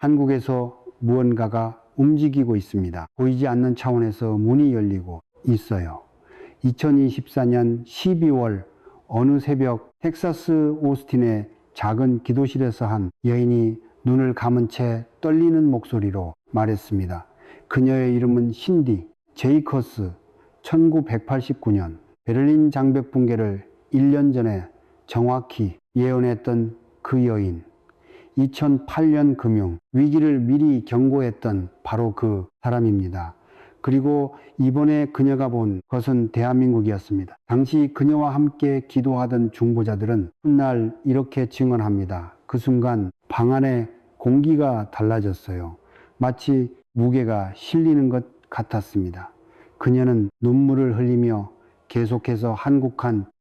한국에서 무언가가 움직이고 있습니다. 보이지 않는 차원에서 문이 열리고 있어요. 2024년 12월 어느 새벽 텍사스 오스틴의 작은 기도실에서 한 여인이 눈을 감은 채 떨리는 목소리로 말했습니다. 그녀의 이름은 신디 제이커스. 1989년 베를린 장벽 붕괴를 1년 전에 정확히 예언했던 그 여인. 2008년 금융 위기를 미리 경고했던 바로 그 사람입니다. 그리고 이번에 그녀가 본 것은 대한민국이었습니다. 당시 그녀와 함께 기도하던 중보자들은 훗날 이렇게 증언합니다. 그 순간 방 안에 공기가 달라졌어요. 마치 무게가 실리는 것 같았습니다. 그녀는 눈물을 흘리며 계속해서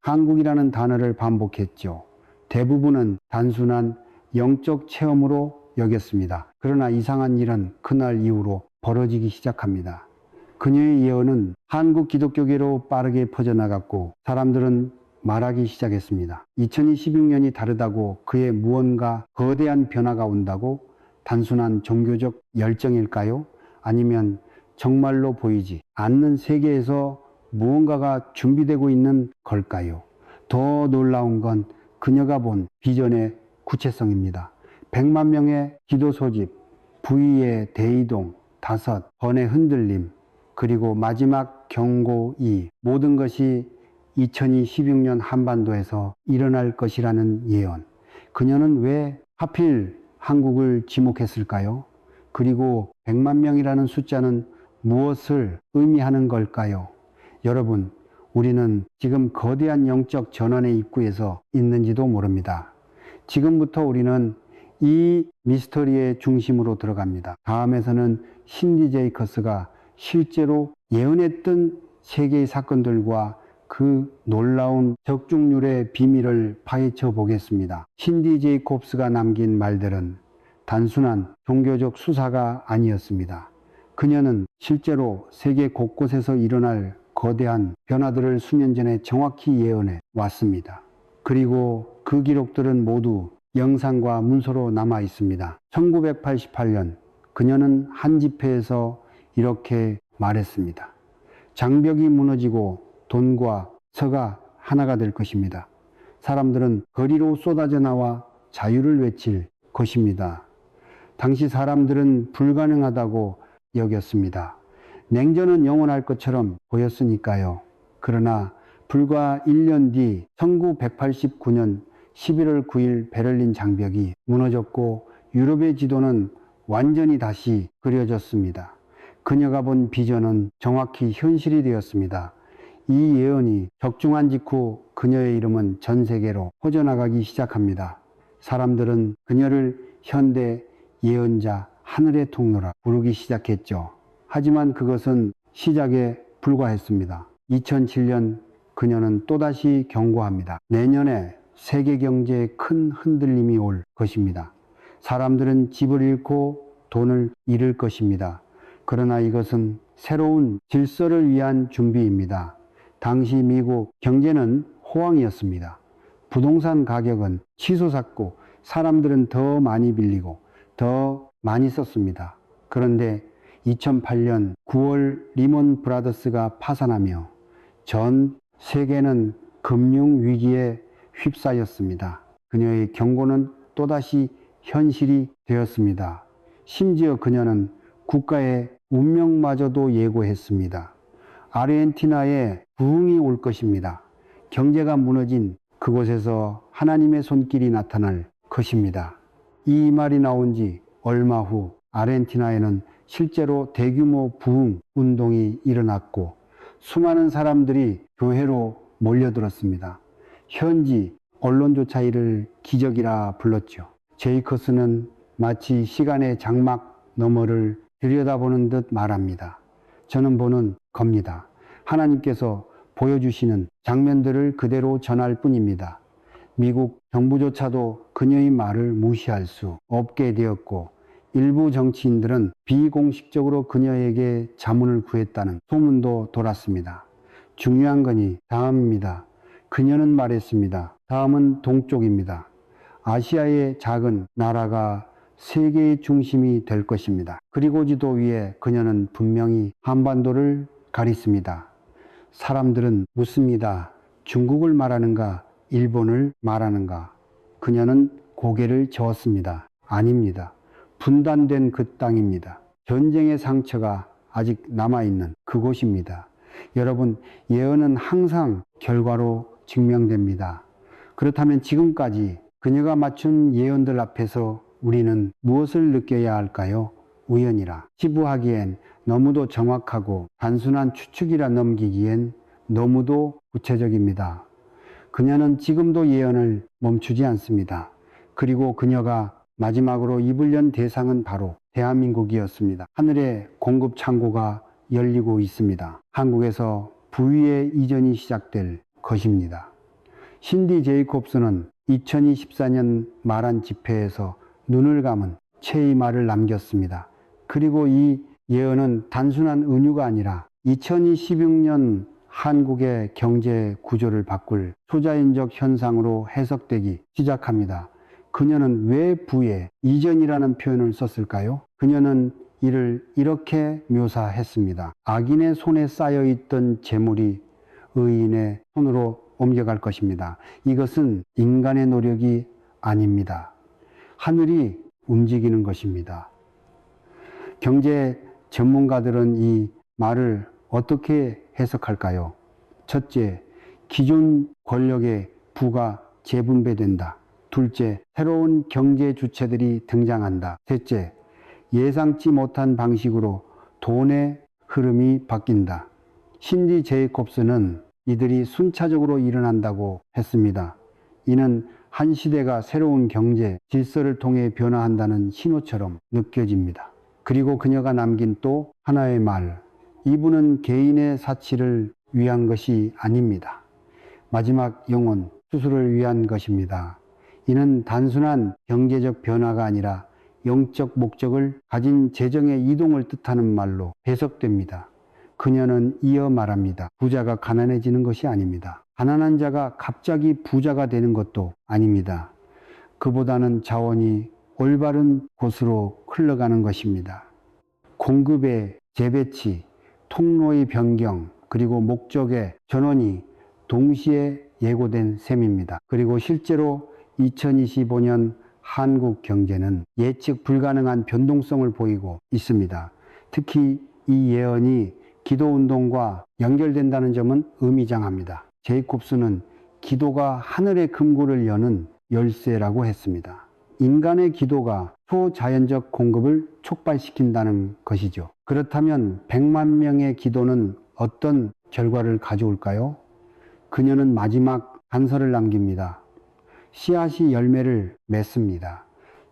한국이라는 단어를 반복했죠. 대부분은 단순한 영적 체험으로 여겼습니다. 그러나 이상한 일은 그날 이후로 벌어지기 시작합니다. 그녀의 예언은 한국 기독교계로 빠르게 퍼져나갔고 사람들은 말하기 시작했습니다. 2026년이 다르다고, 그의 무언가 거대한 변화가 온다고. 단순한 종교적 열정일까요? 아니면 정말로 보이지 않는 세계에서 무언가가 준비되고 있는 걸까요? 더 놀라운 건 그녀가 본 비전의 구체성입니다. 100만 명의 기도 소집, 부위의 대이동, 5번의 흔들림, 그리고 마지막 경고 2. 모든 것이 2026년 한반도에서 일어날 것이라는 예언. 그녀는 왜 하필 한국을 지목했을까요? 그리고 100만 명이라는 숫자는 무엇을 의미하는 걸까요? 여러분, 우리는 지금 거대한 영적 전환의 입구에서 있는지도 모릅니다. 지금부터 우리는 이 미스터리의 중심으로 들어갑니다. 다음에서는 신디 제이커스가 실제로 예언했던 세계의 사건들과 그 놀라운 적중률의 비밀을 파헤쳐 보겠습니다. 신디 제이콥스가 남긴 말들은 단순한 종교적 수사가 아니었습니다. 그녀는 실제로 세계 곳곳에서 일어날 거대한 변화들을 수년 전에 정확히 예언해 왔습니다. 그리고 그 기록들은 모두 영상과 문서로 남아 있습니다. 1988년 그녀는 한 집회에서 이렇게 말했습니다. 장벽이 무너지고 돈과 서가 하나가 될 것입니다. 사람들은 거리로 쏟아져 나와 자유를 외칠 것입니다. 당시 사람들은 불가능하다고 여겼습니다. 냉전은 영원할 것처럼 보였으니까요. 그러나 불과 1년 뒤 1989년 11월 9일 베를린 장벽이 무너졌고 유럽의 지도는 완전히 다시 그려졌습니다. 그녀가 본 비전은 정확히 현실이 되었습니다. 이 예언이 적중한 직후 그녀의 이름은 전 세계로 퍼져나가기 시작합니다. 사람들은 그녀를 현대 예언자, 하늘의 통로라 부르기 시작했죠. 하지만 그것은 시작에 불과했습니다. 2007년 그녀는 또다시 경고합니다. 내년에 세계 경제에 큰 흔들림이 올 것입니다. 사람들은 집을 잃고 돈을 잃을 것입니다. 그러나 이것은 새로운 질서를 위한 준비입니다. 당시 미국 경제는 호황이었습니다. 부동산 가격은 치솟았고 사람들은 더 많이 빌리고 더 많이 썼습니다. 그런데 2008년 9월 리먼 브라더스가 파산하며 전 세계는 금융 위기에 휩싸였습니다. 그녀의 경고는 또다시 현실이 되었습니다. 심지어 그녀는 국가의 운명마저도 예고했습니다. 아르헨티나에 부흥이 올 것입니다. 경제가 무너진 그곳에서 하나님의 손길이 나타날 것입니다. 이 말이 나온 지 얼마 후 아르헨티나에는 실제로 대규모 부흥 운동이 일어났고 수많은 사람들이 교회로 몰려들었습니다. 현지 언론조차 이를 기적이라 불렀죠. 제이커스는 마치 시간의 장막 너머를 들여다보는 듯 말합니다. 저는 보는 겁니다. 하나님께서 보여주시는 장면들을 그대로 전할 뿐입니다. 미국 정부조차도 그녀의 말을 무시할 수 없게 되었고 일부 정치인들은 비공식적으로 그녀에게 자문을 구했다는 소문도 돌았습니다. 중요한 건이 다음입니다. 그녀는 말했습니다. 다음은 동쪽입니다. 아시아의 작은 나라가 세계의 중심이 될 것입니다. 그리고 지도 위에 그녀는 분명히 한반도를 가리킵니다. 사람들은 묻습니다. 중국을 말하는가? 일본을 말하는가? 그녀는 고개를 저었습니다. 아닙니다. 분단된 그 땅입니다. 전쟁의 상처가 아직 남아있는 그곳입니다. 여러분, 예언은 항상 결과로 증명됩니다. 그렇다면 지금까지 그녀가 맞춘 예언들 앞에서 우리는 무엇을 느껴야 할까요? 우연이라 치부하기엔 너무도 정확하고 단순한 추측이라 넘기기엔 너무도 구체적입니다. 그녀는 지금도 예언을 멈추지 않습니다. 그리고 그녀가 마지막으로 입을 연 대상은 바로 대한민국이었습니다. 하늘의 공급 창고가 열리고 있습니다. 한국에서 부위의 이전이 시작될 것입니다. 신디 제이콥스는 2024년 말한 집회에서 눈을 감은 최의 말을 남겼습니다. 그리고 이 예언은 단순한 은유가 아니라 2026년 한국의 경제 구조를 바꿀 초자연적 현상으로 해석되기 시작합니다. 그녀는 왜 부의 이전이라는 표현을 썼을까요? 그녀는 이를 이렇게 묘사했습니다. 악인의 손에 쌓여있던 재물이 의인의 손으로 옮겨갈 것입니다. 이것은 인간의 노력이 아닙니다. 하늘이 움직이는 것입니다. 경제 전문가들은 이 말을 어떻게 해석할까요? 첫째, 기존 권력의 부가 재분배된다. 둘째, 새로운 경제 주체들이 등장한다. 셋째, 예상치 못한 방식으로 돈의 흐름이 바뀐다. 신디 제이콥스는 이들이 순차적으로 일어난다고 했습니다. 이는 한 시대가 새로운 경제 질서를 통해 변화한다는 신호처럼 느껴집니다. 그리고 그녀가 남긴 또 하나의 말, 이분은 개인의 사치를 위한 것이 아닙니다. 마지막 영혼, 수술을 위한 것입니다. 이는 단순한 경제적 변화가 아니라 영적 목적을 가진 재정의 이동을 뜻하는 말로 해석됩니다. 그녀는 이어 말합니다. 부자가 가난해지는 것이 아닙니다. 가난한 자가 갑자기 부자가 되는 것도 아닙니다. 그보다는 자원이 올바른 곳으로 흘러가는 것입니다. 공급의 재배치, 통로의 변경, 그리고 목적의 전원이 동시에 예고된 셈입니다. 그리고 실제로 2025년 한국 경제는 예측 불가능한 변동성을 보이고 있습니다. 특히 이 예언이 기도운동과 연결된다는 점은 의미장합니다. 제이콥스는 기도가 하늘의 금고를 여는 열쇠라고 했습니다. 인간의 기도가 초자연적 공급을 촉발시킨다는 것이죠. 그렇다면 100만 명의 기도는 어떤 결과를 가져올까요? 그녀는 마지막 단서를 남깁니다. 씨앗이 열매를 맺습니다.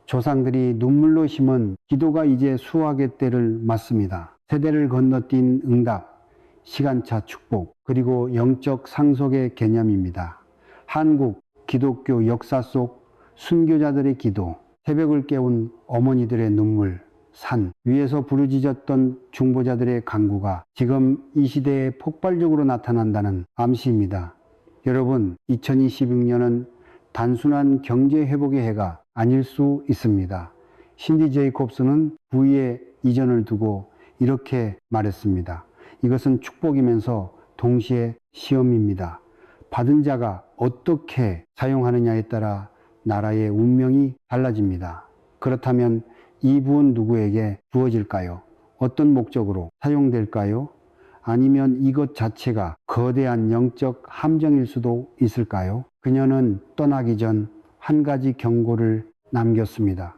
조상들이 눈물로 심은 기도가 이제 수확의 때를 맞습니다. 세대를 건너뛴 응답, 시간차 축복, 그리고 영적 상속의 개념입니다. 한국 기독교 역사 속 순교자들의 기도, 새벽을 깨운 어머니들의 눈물, 산 위에서 부르짖었던 중보자들의 간구가 지금 이 시대에 폭발적으로 나타난다는 암시입니다. 여러분, 2026년은 단순한 경제 회복의 해가 아닐 수 있습니다. 신디 제이콥스는 부의 이전을 두고 이렇게 말했습니다. 이것은 축복이면서 동시에 시험입니다. 받은 자가 어떻게 사용하느냐에 따라 나라의 운명이 달라집니다. 그렇다면 이 부은 누구에게 주어질까요? 어떤 목적으로 사용될까요? 아니면 이것 자체가 거대한 영적 함정일 수도 있을까요? 그녀는 떠나기 전 한 가지 경고를 남겼습니다.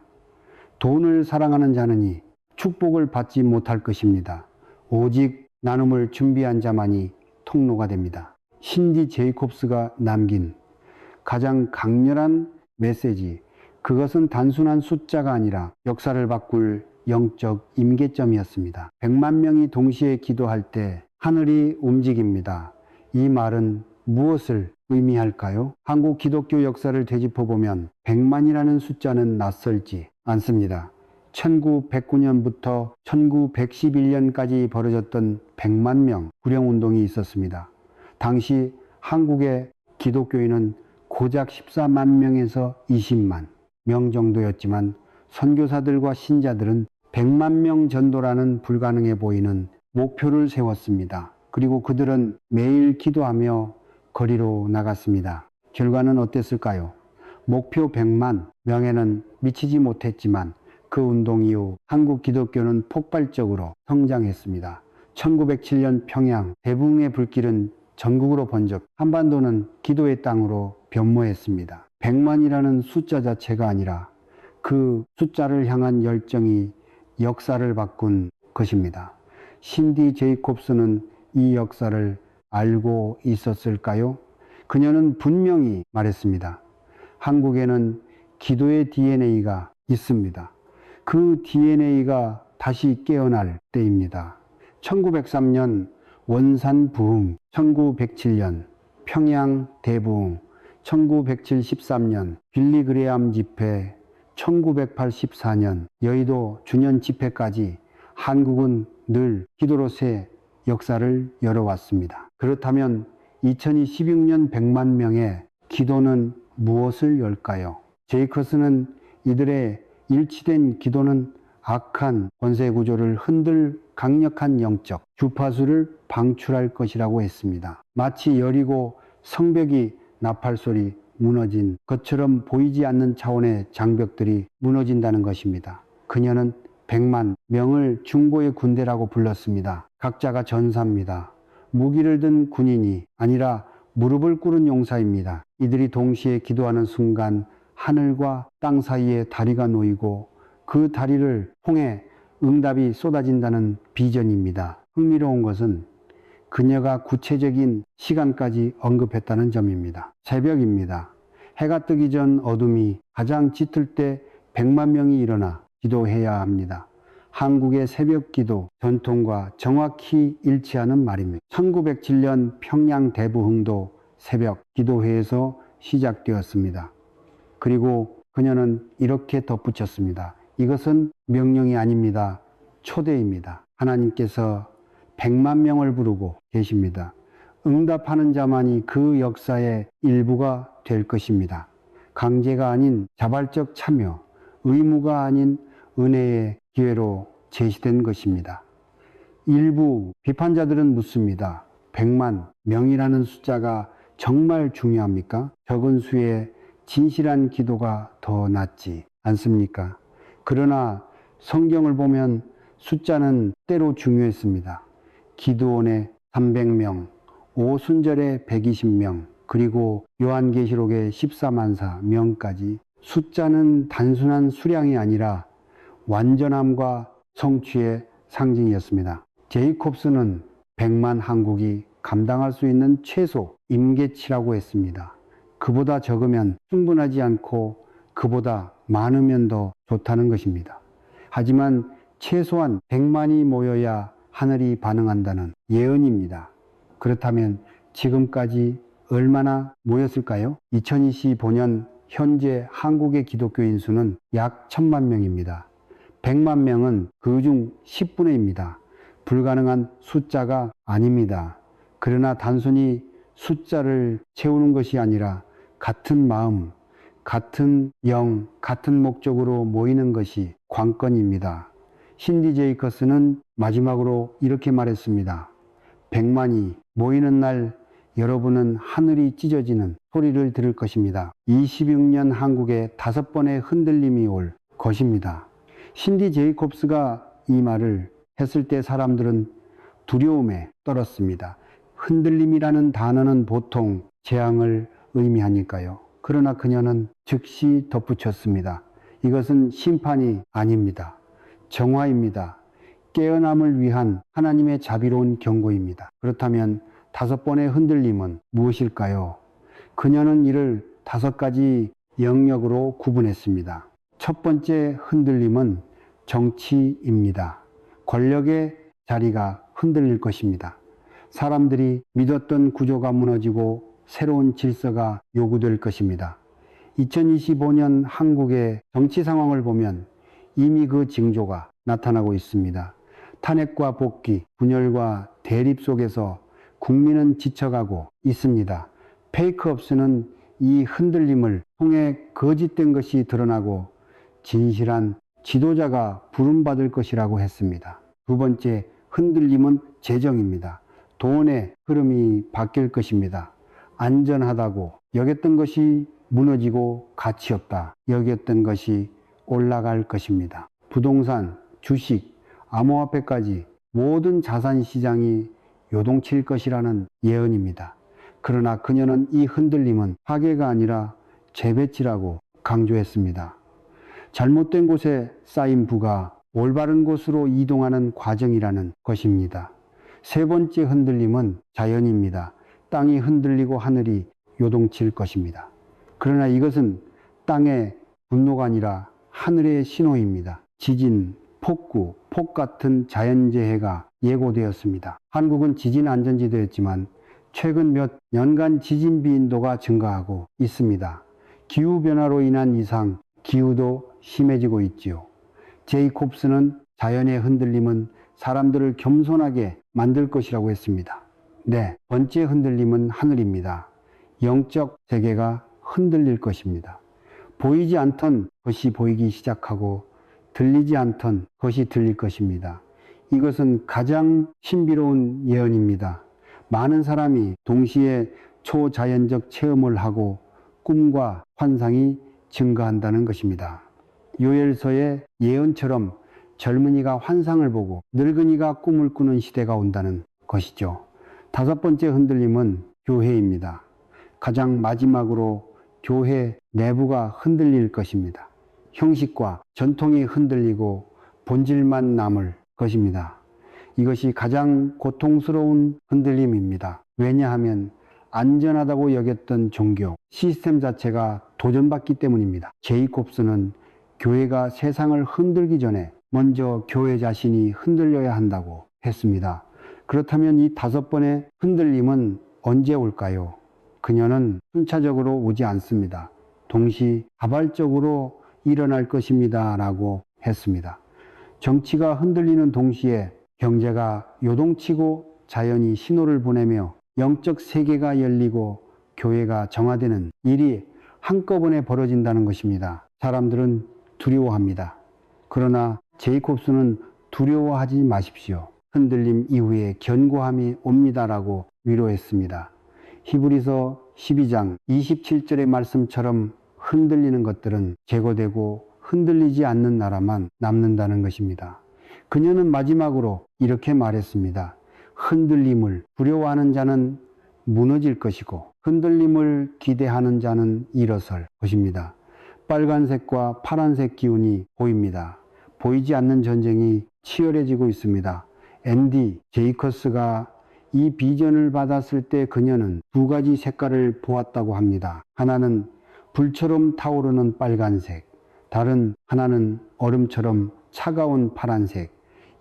돈을 사랑하는 자는 축복을 받지 못할 것입니다. 오직 나눔을 준비한 자만이 통로가 됩니다. 신디 제이콥스가 남긴 가장 강렬한 메시지, 그것은 단순한 숫자가 아니라 역사를 바꿀 영적 임계점이었습니다. 100만 명이 동시에 기도할 때 하늘이 움직입니다. 이 말은 무엇을 의미할까요? 한국 기독교 역사를 되짚어보면 100만이라는 숫자는 낯설지 않습니다. 1909년부터 1911년까지 벌어졌던 100만 명 구령운동이 있었습니다. 당시 한국의 기독교인은 고작 14만 명에서 20만 명 정도였지만 선교사들과 신자들은 100만 명 전도라는 불가능해 보이는 목표를 세웠습니다. 그리고 그들은 매일 기도하며 거리로 나갔습니다. 결과는 어땠을까요? 목표 100만 명에는 미치지 못했지만 그 운동 이후 한국 기독교는 폭발적으로 성장했습니다. 1907년 평양 대붕의 불길은 전국으로 번져 한반도는 기도의 땅으로 변모했습니다. 100만이라는 숫자 자체가 아니라 그 숫자를 향한 열정이 역사를 바꾼 것입니다. 신디 제이콥스는 이 역사를 알고 있었을까요? 그녀는 분명히 말했습니다. 한국에는 기도의 DNA가 있습니다. 그 DNA가 다시 깨어날 때입니다. 1903년 원산 부흥, 1907년 평양 대부흥, 1973년 빌리 그레암 집회, 1984년 여의도 주년 집회까지 한국은 늘 기도로서의 역사를 열어왔습니다. 그렇다면 2016년 100만 명의 기도는 무엇을 열까요? 제이커스는 이들의 일치된 기도는 악한 권세구조를 흔들 강력한 영적 주파수를 방출할 것이라고 했습니다. 마치 여리고 성벽이 나팔소리 무너진 것처럼 보이지 않는 차원의 장벽들이 무너진다는 것입니다. 그녀는 100만 명을 중보의 군대라고 불렀습니다. 각자가 전사입니다. 무기를 든 군인이 아니라 무릎을 꿇은 용사입니다. 이들이 동시에 기도하는 순간 하늘과 땅 사이에 다리가 놓이고 그 다리를 통해 응답이 쏟아진다는 비전입니다. 흥미로운 것은 그녀가 구체적인 시간까지 언급했다는 점입니다. 새벽입니다. 해가 뜨기 전 어둠이 가장 짙을 때 100만 명이 일어나 기도해야 합니다. 한국의 새벽 기도 전통과 정확히 일치하는 말입니다. 1907년 평양 대부흥도 새벽 기도회에서 시작되었습니다. 그리고 그녀는 이렇게 덧붙였습니다. 이것은 명령이 아닙니다. 초대입니다. 하나님께서 100만 명을 부르고 계십니다. 응답하는 자만이 그 역사의 일부가 될 것입니다. 강제가 아닌 자발적 참여, 의무가 아닌 은혜의 기회로 제시된 것입니다. 일부 비판자들은 묻습니다. 100만 명이라는 숫자가 정말 중요합니까? 적은 수의 진실한 기도가 더 낫지 않습니까? 그러나 성경을 보면 숫자는 때로 중요했습니다. 기드온의 300명, 오순절의 120명, 그리고 요한계시록의 14만사 명까지 숫자는 단순한 수량이 아니라 완전함과 성취의 상징이었습니다. 제이콥스는 100만 한국이 감당할 수 있는 최소 임계치라고 했습니다. 그보다 적으면 충분하지 않고 그보다 많으면 더 좋다는 것입니다. 하지만 최소한 100만이 모여야 하늘이 반응한다는 예언입니다. 그렇다면 지금까지 얼마나 모였을까요? 2025년 현재 한국의 기독교인 수는 약 1000만 명입니다. 100만 명은 그중 10분의 1입니다. 불가능한 숫자가 아닙니다. 그러나 단순히 숫자를 채우는 것이 아니라 같은 마음, 같은 영, 같은 목적으로 모이는 것이 관건입니다. 신디 제이커스는 마지막으로 이렇게 말했습니다. 100만이 모이는 날 여러분은 하늘이 찢어지는 소리를 들을 것입니다. 26년 한국에 5번의 흔들림이 올 것입니다. 신디 제이콥스가 이 말을 했을 때 사람들은 두려움에 떨었습니다. 흔들림이라는 단어는 보통 재앙을 의미하니까요. 그러나 그녀는 즉시 덧붙였습니다. 이것은 심판이 아닙니다. 정화입니다. 깨어남을 위한 하나님의 자비로운 경고입니다. 그렇다면 5번의 흔들림은 무엇일까요? 그녀는 이를 5가지 영역으로 구분했습니다. 첫 번째 흔들림은 정치입니다. 권력의 자리가 흔들릴 것입니다. 사람들이 믿었던 구조가 무너지고 새로운 질서가 요구될 것입니다. 2025년 한국의 정치 상황을 보면 이미 그 징조가 나타나고 있습니다. 탄핵과 복귀, 분열과 대립 속에서 국민은 지쳐가고 있습니다. 페이크업스는 이 흔들림을 통해 거짓된 것이 드러나고 진실한 지도자가 부름받을 것이라고 했습니다. 두 번째, 흔들림은 재정입니다. 돈의 흐름이 바뀔 것입니다. 안전하다고 여겼던 것이 무너지고 가치 없다 여겼던 것이 올라갈 것입니다. 부동산, 주식, 암호화폐까지 모든 자산 시장이 요동칠 것이라는 예언입니다. 그러나 그녀는 이 흔들림은 파괴가 아니라 재배치라고 강조했습니다. 잘못된 곳에 쌓인 부가 올바른 곳으로 이동하는 과정이라는 것입니다. 세 번째 흔들림은 자연입니다. 땅이 흔들리고 하늘이 요동칠 것입니다. 그러나 이것은 땅의 분노가 아니라 하늘의 신호입니다. 지진, 폭우, 폭 같은 자연재해가 예고되었습니다. 한국은 지진 안전지대였지만 최근 몇 년간 지진 비인도가 증가하고 있습니다. 기후변화로 인한 이상, 기후도 심해지고 있지요. 제이콥스는 자연의 흔들림은 사람들을 겸손하게 만들 것이라고 했습니다. 네, 번째 흔들림은 하늘입니다. 영적 세계가 흔들릴 것입니다. 보이지 않던 것이 보이기 시작하고 들리지 않던 것이 들릴 것입니다. 이것은 가장 신비로운 예언입니다. 많은 사람이 동시에 초자연적 체험을 하고 꿈과 환상이 증가한다는 것입니다. 요엘서의 예언처럼 젊은이가 환상을 보고 늙은이가 꿈을 꾸는 시대가 온다는 것이죠. 다섯 번째 흔들림은 교회입니다. 가장 마지막으로 교회 내부가 흔들릴 것입니다. 형식과 전통이 흔들리고 본질만 남을 것입니다. 이것이 가장 고통스러운 흔들림입니다. 왜냐하면 안전하다고 여겼던 종교, 시스템 자체가 도전받기 때문입니다. 제이콥스는 교회가 세상을 흔들기 전에 먼저 교회 자신이 흔들려야 한다고 했습니다. 그렇다면 이 다섯 번의 흔들림은 언제 올까요? 그녀는 순차적으로 오지 않습니다. 동시다발적으로 일어날 것입니다. 라고 했습니다. 정치가 흔들리는 동시에 경제가 요동치고 자연이 신호를 보내며 영적 세계가 열리고 교회가 정화되는 일이 한꺼번에 벌어진다는 것입니다. 사람들은 두려워합니다. 그러나 제이콥스는 두려워하지 마십시오. 흔들림 이후에 견고함이 옵니다라고 위로했습니다. 히브리서 12장 27절의 말씀처럼 흔들리는 것들은 제거되고 흔들리지 않는 나라만 남는다는 것입니다. 그녀는 마지막으로 이렇게 말했습니다. 흔들림을 두려워하는 자는 무너질 것이고 흔들림을 기대하는 자는 일어설 것입니다. 빨간색과 파란색 기운이 보입니다. 보이지 않는 전쟁이 치열해지고 있습니다. 앤디 제이커스가 이 비전을 받았을 때 그녀는 두 가지 색깔을 보았다고 합니다. 하나는 불처럼 타오르는 빨간색, 다른 하나는 얼음처럼 차가운 파란색.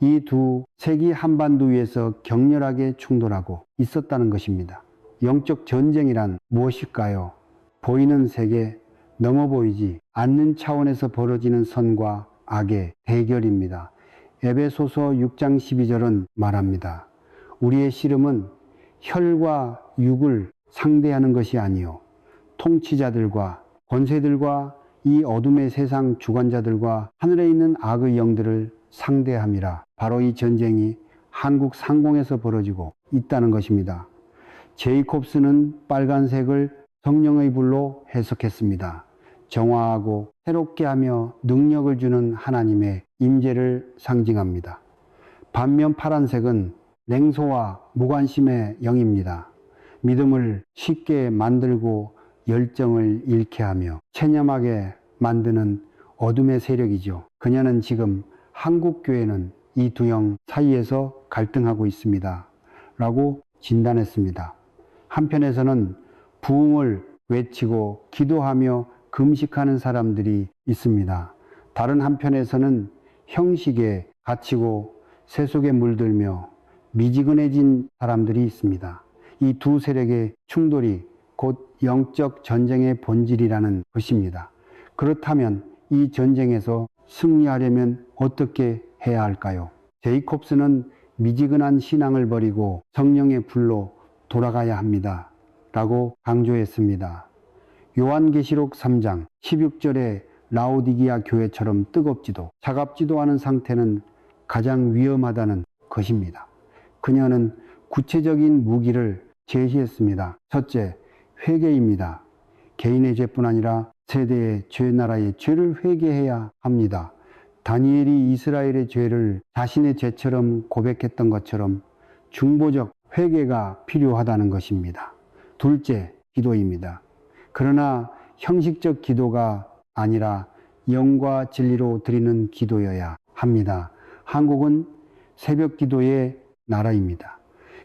이 두 색이 한반도 위에서 격렬하게 충돌하고 있었다는 것입니다. 영적 전쟁이란 무엇일까요? 보이는 세계, 넘어 보이지 않는 차원에서 벌어지는 선과 악의 대결입니다. 에베소서 6장 12절은 말합니다. 우리의 씨름은 혈과 육을 상대하는 것이 아니요 통치자들과 권세들과 이 어둠의 세상 주관자들과 하늘에 있는 악의 영들을 상대함이라. 바로 이 전쟁이 한국 상공에서 벌어지고 있다는 것입니다. 제이콥스는 빨간색을 성령의 불로 해석했습니다. 정화하고 새롭게 하며 능력을 주는 하나님의 임재를 상징합니다. 반면 파란색은 냉소와 무관심의 영입니다. 믿음을 쉽게 만들고 열정을 잃게 하며 체념하게 만드는 어둠의 세력이죠. 그녀는 지금 한국 교회는 이 두 영 사이에서 갈등하고 있습니다. 라고 진단했습니다. 한편에서는 부흥을 외치고 기도하며 금식하는 사람들이 있습니다. 다른 한편에서는 형식에 갇히고 세속에 물들며 미지근해진 사람들이 있습니다. 이 두 세력의 충돌이 곧 영적 전쟁의 본질이라는 것입니다. 그렇다면 이 전쟁에서 승리하려면 어떻게 해야 할까요? 제이콥스는 미지근한 신앙을 버리고 성령의 불로 돌아가야 합니다. 라고 강조했습니다. 요한계시록 3장 16절에 라오디기아 교회처럼 뜨겁지도 차갑지도 않은 상태는 가장 위험하다는 것입니다. 그녀는 구체적인 무기를 제시했습니다. 첫째, 회개입니다. 개인의 죄뿐 아니라 세대의 죄, 나라의 죄를 회개해야 합니다. 다니엘이 이스라엘의 죄를 자신의 죄처럼 고백했던 것처럼 중보적 회개가 필요하다는 것입니다. 둘째, 기도입니다. 그러나 형식적 기도가 아니라 영과 진리로 드리는 기도여야 합니다. 한국은 새벽 기도의 나라입니다.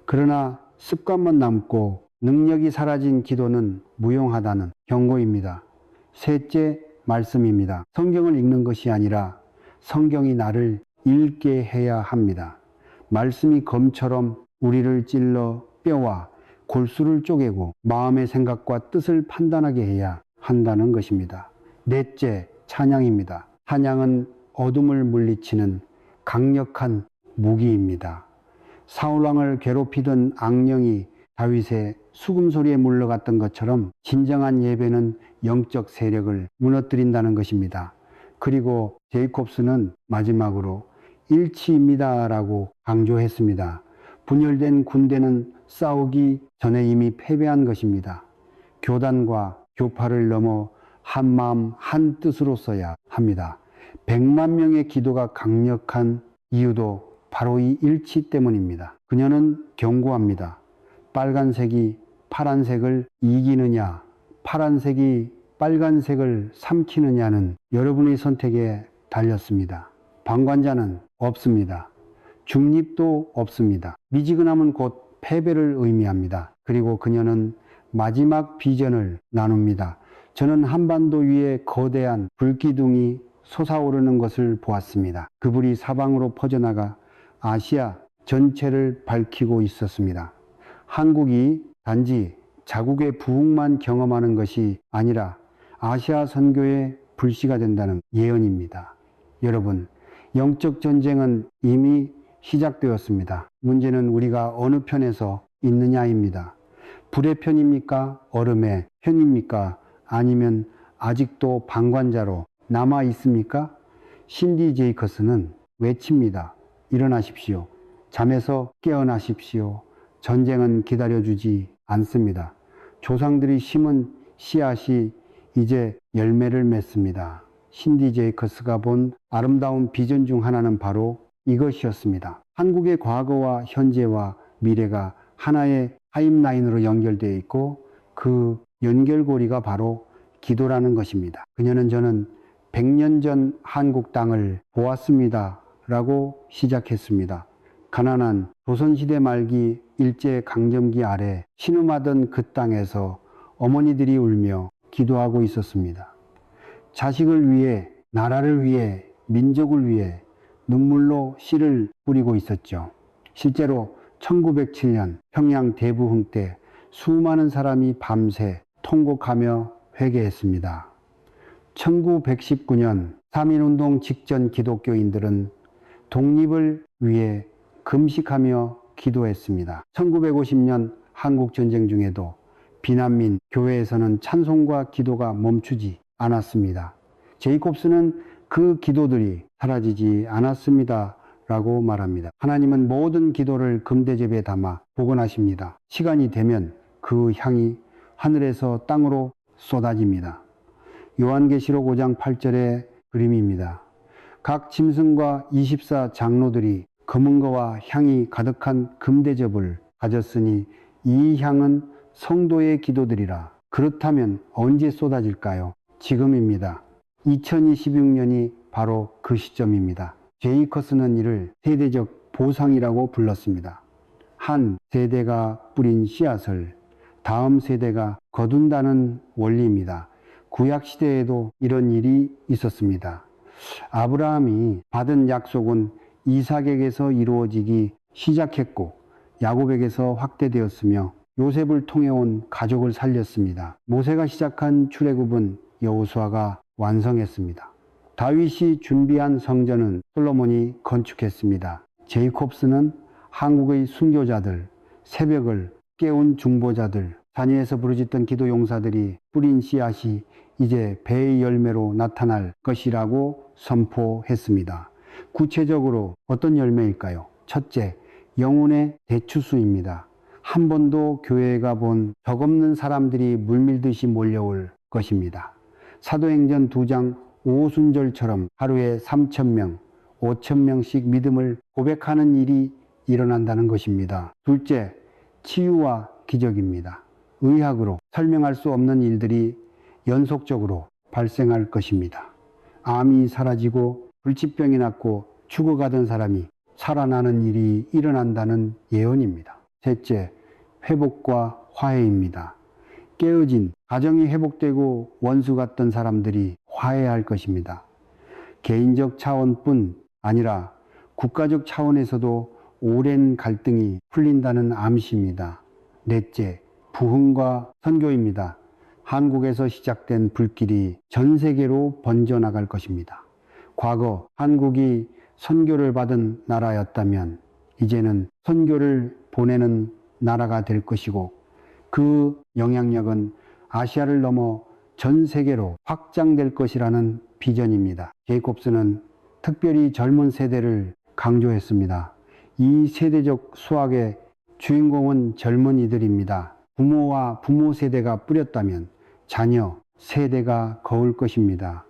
그러나 습관만 남고 능력이 사라진 기도는 무용하다는 경고입니다. 셋째, 말씀입니다. 성경을 읽는 것이 아니라 성경이 나를 읽게 해야 합니다. 말씀이 검처럼 우리를 찔러 뼈와 골수를 쪼개고 마음의 생각과 뜻을 판단하게 해야 한다는 것입니다. 넷째, 찬양입니다. 찬양은 어둠을 물리치는 강력한 무기입니다. 사울왕을 괴롭히던 악령이 다윗의 수금소리에 물러갔던 것처럼 진정한 예배는 영적 세력을 무너뜨린다는 것입니다. 그리고 제이콥스는 마지막으로 일치입니다라고 강조했습니다. 분열된 군대는 싸우기 전에 이미 패배한 것입니다. 교단과 교파를 넘어 한마음 한뜻으로 써야 합니다. 100만 명의 기도가 강력한 이유도 바로 이 일치 때문입니다. 그녀는 경고합니다. 빨간색이 파란색을 이기느냐, 파란색이 빨간색을 삼키느냐는 여러분의 선택에 달렸습니다. 방관자는 없습니다. 중립도 없습니다. 미지근함은 곧 패배를 의미합니다. 그리고 그녀는 마지막 비전을 나눕니다. 저는 한반도 위에 거대한 불기둥이 솟아오르는 것을 보았습니다. 그 불이 사방으로 퍼져나가 아시아 전체를 밝히고 있었습니다. 한국이 단지 자국의 부흥만 경험하는 것이 아니라 아시아 선교의 불씨가 된다는 예언입니다. 여러분, 영적 전쟁은 이미 시작되었습니다. 문제는 우리가 어느 편에서 있느냐입니다. 불의 편입니까? 얼음의 편입니까? 아니면 아직도 방관자로 남아 있습니까? 신디 제이커스는 외칩니다. 일어나십시오. 잠에서 깨어나십시오. 전쟁은 기다려주지 않습니다. 조상들이 심은 씨앗이 이제 열매를 맺습니다. 신디 제이커스가 본 아름다운 비전 중 하나는 바로 이것이었습니다. 한국의 과거와 현재와 미래가 하나의 타임라인으로 연결되어 있고 그 연결고리가 바로 기도라는 것입니다. 그녀는 저는 100년 전 한국 땅을 보았습니다. 라고 시작했습니다. 가난한 조선시대 말기 일제강점기 아래 신음하던 그 땅에서 어머니들이 울며 기도하고 있었습니다. 자식을 위해, 나라를 위해, 민족을 위해 눈물로 씨를 뿌리고 있었죠. 실제로 1907년 평양 대부흥 때 수많은 사람이 밤새 통곡하며 회개했습니다. 1919년 3.1운동 직전 기독교인들은 독립을 위해 금식하며 기도했습니다. 1950년 한국전쟁 중에도 비난민 교회에서는 찬송과 기도가 멈추지 않았습니다. 제이콥스는 그 기도들이 사라지지 않았습니다. 라고 말합니다. 하나님은 모든 기도를 금대접에 담아 복원하십니다. 시간이 되면 그 향이 하늘에서 땅으로 쏟아집니다. 요한계시록 5장 8절의 그림입니다. 각 짐승과 24 장로들이 검은거와 향이 가득한 금대접을 가졌으니 이 향은 성도의 기도들이라. 그렇다면 언제 쏟아질까요? 지금입니다. 2026년이 바로 그 시점입니다. 제이커스는 이를 세대적 보상이라고 불렀습니다. 한 세대가 뿌린 씨앗을 다음 세대가 거둔다는 원리입니다. 구약시대에도 이런 일이 있었습니다. 아브라함이 받은 약속은 이삭에게서 이루어지기 시작했고 야곱에게서 확대되었으며 요셉을 통해 온 가족을 살렸습니다. 모세가 시작한 출애굽은 여호수아가 완성했습니다. 다윗이 준비한 성전은 솔로몬이 건축했습니다. 제이콥스는 한국의 순교자들, 새벽을 깨운 중보자들, 산위에서 부르짖던 기도 용사들이 뿌린 씨앗이 이제 배의 열매로 나타날 것이라고 선포했습니다. 구체적으로 어떤 열매일까요? 첫째, 영혼의 대추수입니다. 한 번도 교회에 가본 적 없는 사람들이 물밀듯이 몰려올 것입니다. 사도행전 2장 오순절처럼 하루에 3,000명, 5,000명씩 믿음을 고백하는 일이 일어난다는 것입니다. 둘째, 치유와 기적입니다. 의학으로 설명할 수 없는 일들이 연속적으로 발생할 것입니다. 암이 사라지고 불치병이 낫고 죽어가던 사람이 살아나는 일이 일어난다는 예언입니다. 셋째, 회복과 화해입니다. 깨어진 가정이 회복되고 원수 같던 사람들이 화해할 것입니다. 개인적 차원뿐 아니라 국가적 차원에서도 오랜 갈등이 풀린다는 암시입니다. 넷째, 부흥과 선교입니다. 한국에서 시작된 불길이 전 세계로 번져나갈 것입니다. 과거 한국이 선교를 받은 나라였다면 이제는 선교를 보내는 나라가 될 것이고 그 영향력은 아시아를 넘어 전 세계로 확장될 것이라는 비전입니다. 제이콥스는 특별히 젊은 세대를 강조했습니다. 이 세대적 수학의 주인공은 젊은이들입니다. 부모와 부모 세대가 뿌렸다면 자녀 세대가 거울 것입니다.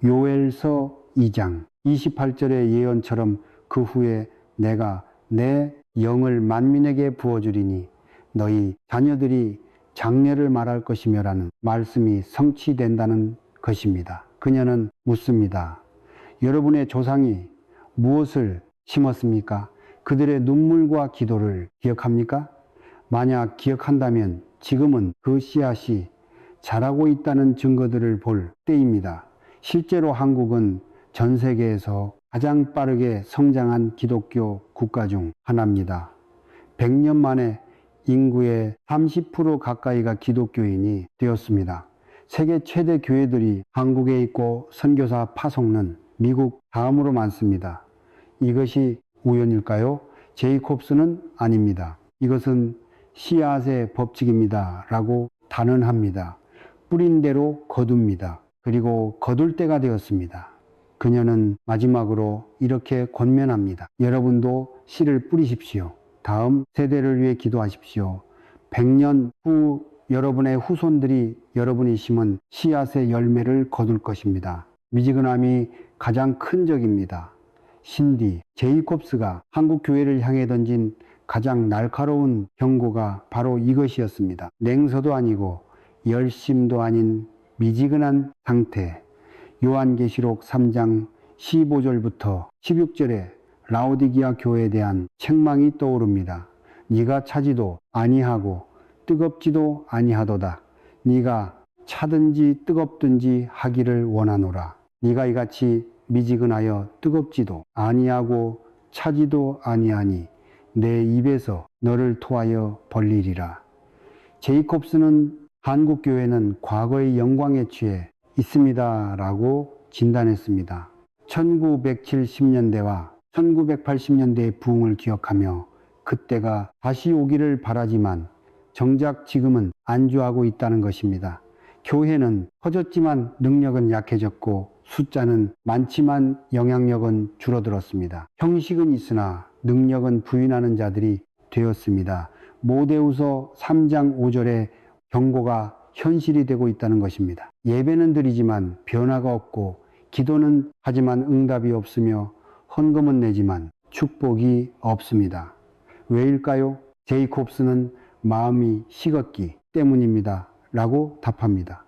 요엘서 2장 28절의 예언처럼 그 후에 내가 내 영을 만민에게 부어주리니 너희 자녀들이 장래를 말할 것이며라는 말씀이 성취된다는 것입니다. 그녀는 묻습니다. 여러분의 조상이 무엇을 심었습니까? 그들의 눈물과 기도를 기억합니까? 만약 기억한다면 지금은 그 씨앗이 자라고 있다는 증거들을 볼 때입니다. 실제로 한국은 전 세계에서 가장 빠르게 성장한 기독교 국가 중 하나입니다. 100년 만에 인구의 30% 가까이가 기독교인이 되었습니다. 세계 최대 교회들이 한국에 있고 선교사 파송은 미국 다음으로 많습니다. 이것이 우연일까요? 제이콥스는 아닙니다. 이것은 씨앗의 법칙입니다. 라고 단언합니다. 뿌린 대로 거둡니다. 그리고 거둘 때가 되었습니다. 그녀는 마지막으로 이렇게 권면합니다. 여러분도 씨를 뿌리십시오. 다음 세대를 위해 기도하십시오. 100년 후 여러분의 후손들이 여러분이 심은 씨앗의 열매를 거둘 것입니다. 미지근함이 가장 큰 적입니다. 신디, 제이콥스가 한국 교회를 향해 던진 가장 날카로운 경고가 바로 이것이었습니다. 냉소도 아니고 열심도 아닌 미지근한 상태. 요한계시록 3장 15절부터 16절에 라오디기아 교회에 대한 책망이 떠오릅니다. 네가 차지도 아니하고 뜨겁지도 아니하도다. 네가 차든지 뜨겁든지 하기를 원하노라. 네가 이같이 미지근하여 뜨겁지도 아니하고 차지도 아니하니 내 입에서 너를 토하여 벌리리라. 제이콥스는 한국 교회는 과거의 영광에 취해 있습니다 라고 진단했습니다. 1970년대와 1980년대의 부흥을 기억하며 그때가 다시 오기를 바라지만 정작 지금은 안주하고 있다는 것입니다. 교회는 커졌지만 능력은 약해졌고 숫자는 많지만 영향력은 줄어들었습니다. 형식은 있으나 능력은 부인하는 자들이 되었습니다. 모데후서 3장 5절의 경고가 현실이 되고 있다는 것입니다. 예배는 드리지만 변화가 없고 기도는 하지만 응답이 없으며 헌금은 내지만 축복이 없습니다. 왜일까요? 제이콥스는 마음이 식었기 때문입니다. 라고 답합니다.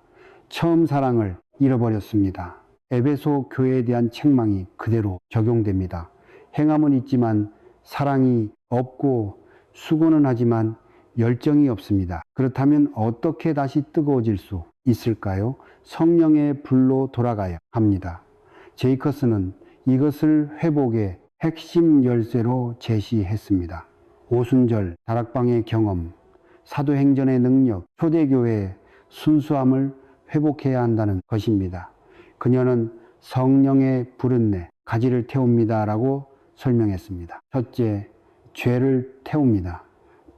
처음 사랑을 잃어버렸습니다. 에베소 교회에 대한 책망이 그대로 적용됩니다. 행함은 있지만 사랑이 없고 수고는 하지만 열정이 없습니다. 그렇다면 어떻게 다시 뜨거워질 수 있을까요? 성령의 불로 돌아가야 합니다. 제이콥스는 이것을 회복의 핵심 열쇠로 제시했습니다. 오순절, 다락방의 경험, 사도행전의 능력, 초대교회의 순수함을 회복해야 한다는 것입니다. 그녀는 성령의 불은내, 가지를 태웁니다 라고 설명했습니다. 첫째, 죄를 태웁니다.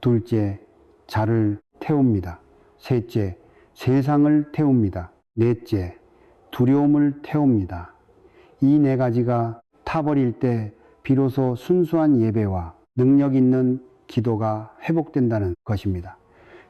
둘째, 자를 태웁니다. 셋째, 세상을 태웁니다. 넷째, 두려움을 태웁니다. 이 네 가지가 타버릴 때 비로소 순수한 예배와 능력 있는 기도가 회복된다는 것입니다.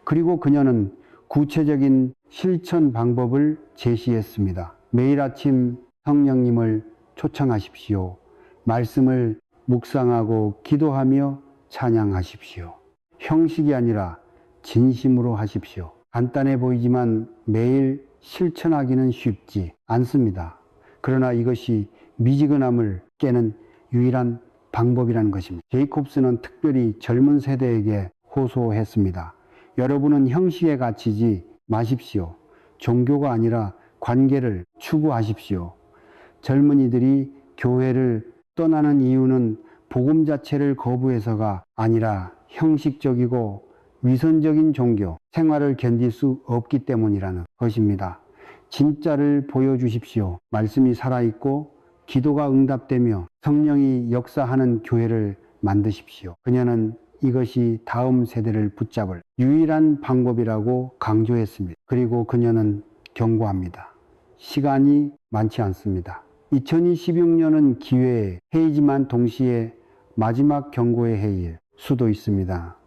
그리고 그녀는 구체적인 실천 방법을 제시했습니다. 매일 아침 성령님을 초청하십시오. 말씀을 묵상하고 기도하며 찬양하십시오. 형식이 아니라 진심으로 하십시오. 간단해 보이지만 매일 실천하기는 쉽지 않습니다. 그러나 이것이 미지근함을 깨는 유일한 방법이라는 것입니다. 제이콥스는 특별히 젊은 세대에게 호소했습니다. 여러분은 형식에 갇히지 마십시오. 종교가 아니라 관계를 추구하십시오. 젊은이들이 교회를 떠나는 이유는 복음 자체를 거부해서가 아니라 형식적이고 위선적인 종교, 생활을 견딜 수 없기 때문이라는 것입니다. 진짜를 보여주십시오. 말씀이 살아있고 기도가 응답되며 성령이 역사하는 교회를 만드십시오. 그녀는 이것이 다음 세대를 붙잡을 유일한 방법이라고 강조했습니다. 그리고 그녀는 경고합니다. 시간이 많지 않습니다. 2026년은 기회의 해이지만 동시에 마지막 경고의 해일 수도 있습니다.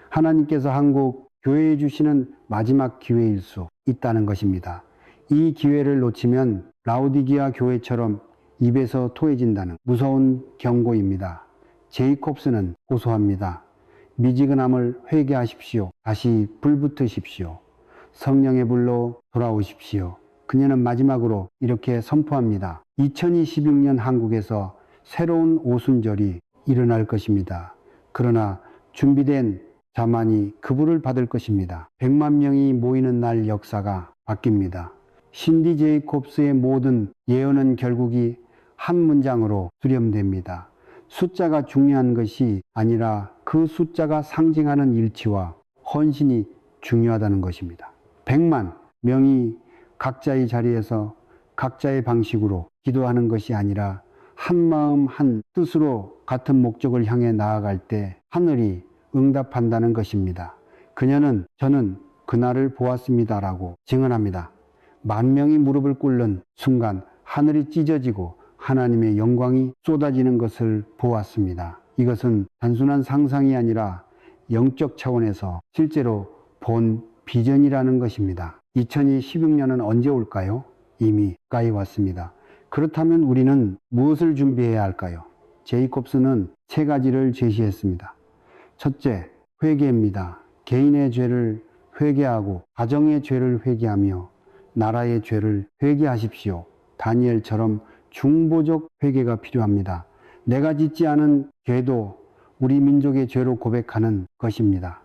하나님께서 한국 교회에 주시는 마지막 기회일 수 있다는 것입니다. 이 기회를 놓치면 라오디기아 교회처럼 입에서 토해진다는 무서운 경고입니다. 제이콥스는 호소합니다. 미지근함을 회개하십시오. 다시 불붙으십시오. 성령의 불로 돌아오십시오. 그녀는 마지막으로 이렇게 선포합니다. 2026년 한국에서 새로운 오순절이 일어날 것입니다. 그러나 준비된 자만이 그불을 받을 것입니다. 100만 명이 모이는 날 역사가 바뀝니다. 신디 제이콥스의 모든 예언은 결국이 한 문장으로 수렴됩니다. 숫자가 중요한 것이 아니라 그 숫자가 상징하는 일치와 헌신이 중요하다는 것입니다. 100만 명이 각자의 자리에서 각자의 방식으로 기도하는 것이 아니라 한 마음 한 뜻으로 같은 목적을 향해 나아갈 때 하늘이 응답한다는 것입니다. 그녀는 저는 그날을 보았습니다라고 증언합니다. 10,000명이 무릎을 꿇는 순간 하늘이 찢어지고 하나님의 영광이 쏟아지는 것을 보았습니다. 이것은 단순한 상상이 아니라 영적 차원에서 실제로 본 비전이라는 것입니다. 2026년은 언제 올까요? 이미 가까이 왔습니다. 그렇다면 우리는 무엇을 준비해야 할까요? 제이콥스는 3가지를 제시했습니다. 첫째, 회개입니다. 개인의 죄를 회개하고 가정의 죄를 회개하며 나라의 죄를 회개하십시오. 다니엘처럼 중보적 회개가 필요합니다. 내가 짓지 않은 죄도 우리 민족의 죄로 고백하는 것입니다.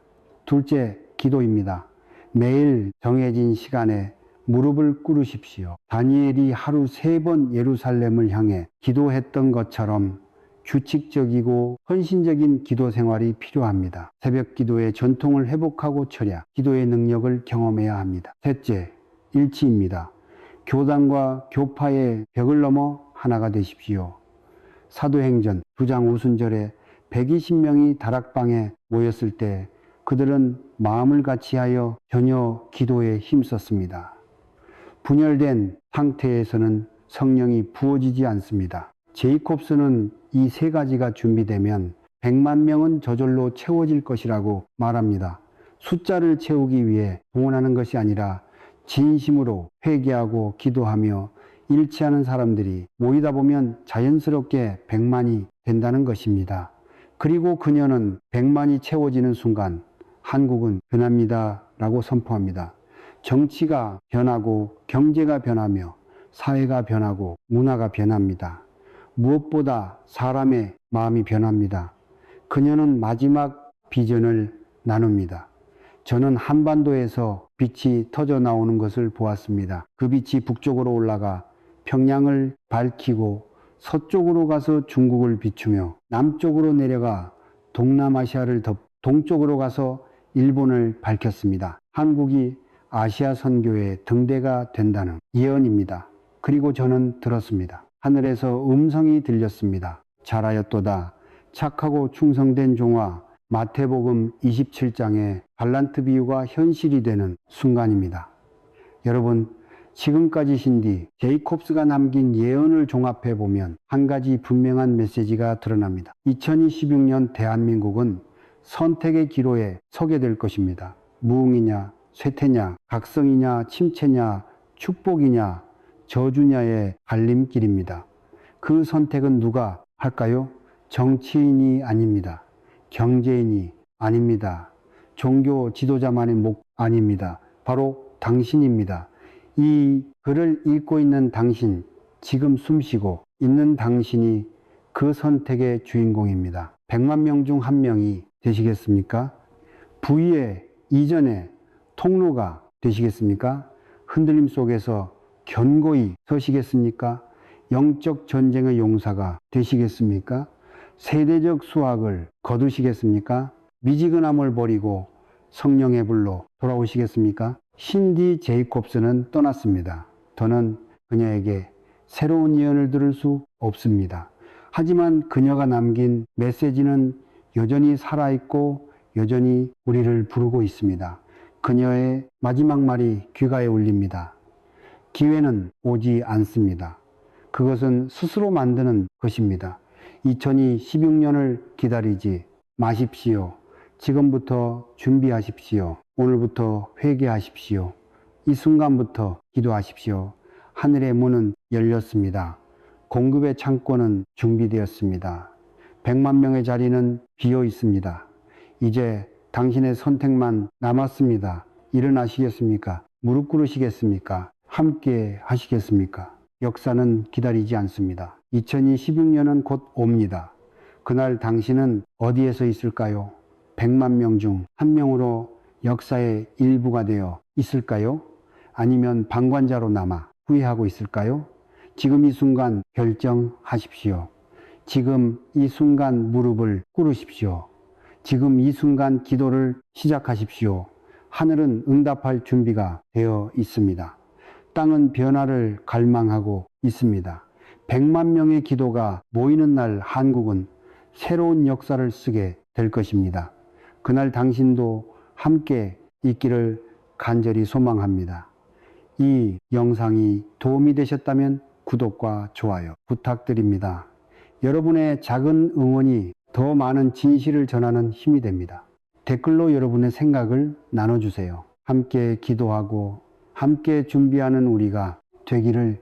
둘째, 기도입니다. 매일 정해진 시간에 무릎을 꿇으십시오. 다니엘이 하루 3번 예루살렘을 향해 기도했던 것처럼 규칙적이고 헌신적인 기도 생활이 필요합니다. 새벽 기도의 전통을 회복하고 철야, 기도의 능력을 경험해야 합니다. 셋째, 일치입니다. 교단과 교파의 벽을 넘어 하나가 되십시오. 사도행전 9장 오순절에 120명이 다락방에 모였을 때 그들은 마음을 같이하여 전혀 기도에 힘썼습니다. 분열된 상태에서는 성령이 부어지지 않습니다. 제이콥스는 이 3가지가 준비되면 100만 명은 저절로 채워질 것이라고 말합니다. 숫자를 채우기 위해 동원하는 것이 아니라 진심으로 회개하고 기도하며 일치하는 사람들이 모이다 보면 자연스럽게 100만이 된다는 것입니다. 그리고 그녀는 100만이 채워지는 순간 한국은 변합니다 라고 선포합니다. 정치가 변하고 경제가 변하며 사회가 변하고 문화가 변합니다. 무엇보다 사람의 마음이 변합니다. 그녀는 마지막 비전을 나눕니다. 저는 한반도에서 빛이 터져 나오는 것을 보았습니다. 그 빛이 북쪽으로 올라가 평양을 밝히고 서쪽으로 가서 중국을 비추며 남쪽으로 내려가 동남아시아를 동쪽으로 가서 일본을 밝혔습니다. 한국이 아시아 선교의 등대가 된다는 예언입니다. 그리고 저는 들었습니다. 하늘에서 음성이 들렸습니다. 잘하였도다. 착하고 충성된 종아. 마태복음 27장의 달란트 비유가 현실이 되는 순간입니다. 여러분, 지금까지 신디 제이콥스가 남긴 예언을 종합해 보면 한 가지 분명한 메시지가 드러납니다. 2026년 대한민국은 선택의 기로에 서게 될 것입니다. 무응이냐, 쇠퇴냐, 각성이냐, 침체냐, 축복이냐, 저주냐의 갈림길입니다. 그 선택은 누가 할까요? 정치인이 아닙니다. 경제인이 아닙니다. 종교 지도자만의 목 아닙니다. 바로 당신입니다. 이 글을 읽고 있는 당신, 지금 숨쉬고 있는 당신이 그 선택의 주인공입니다. 100만 명 중 한 명이 되시겠습니까? 부의 이전에 통로가 되시겠습니까? 흔들림 속에서 견고히 서시겠습니까? 영적 전쟁의 용사가 되시겠습니까? 세대적 수확을 거두시겠습니까? 미지근함을 버리고 성령의 불로 돌아오시겠습니까? 신디 제이콥스는 떠났습니다. 더는 그녀에게 새로운 예언을 들을 수 없습니다. 하지만 그녀가 남긴 메시지는 여전히 살아있고 여전히 우리를 부르고 있습니다. 그녀의 마지막 말이 귀가에 울립니다. 기회는 오지 않습니다. 그것은 스스로 만드는 것입니다. 2026년을 기다리지 마십시오. 지금부터 준비하십시오. 오늘부터 회개하십시오. 이 순간부터 기도하십시오. 하늘의 문은 열렸습니다. 공급의 창고는 준비되었습니다. 100만 명의 자리는 비어 있습니다. 이제 당신의 선택만 남았습니다. 일어나시겠습니까? 무릎 꿇으시겠습니까? 함께 하시겠습니까? 역사는 기다리지 않습니다. 2026년은 곧 옵니다. 그날 당신은 어디에서 있을까요? 100만 명 중 한 명으로 역사의 일부가 되어 있을까요? 아니면 방관자로 남아 후회하고 있을까요? 지금 이 순간 결정하십시오. 지금 이 순간 무릎을 꿇으십시오. 지금 이 순간 기도를 시작하십시오. 하늘은 응답할 준비가 되어 있습니다. 땅은 변화를 갈망하고 있습니다. 100만 명의 기도가 모이는 날 한국은 새로운 역사를 쓰게 될 것입니다. 그날 당신도 함께 있기를 간절히 소망합니다. 이 영상이 도움이 되셨다면 구독과 좋아요 부탁드립니다. 여러분의 작은 응원이 더 많은 진실을 전하는 힘이 됩니다. 댓글로 여러분의 생각을 나눠주세요. 함께 기도하고 함께 준비하는 우리가 되기를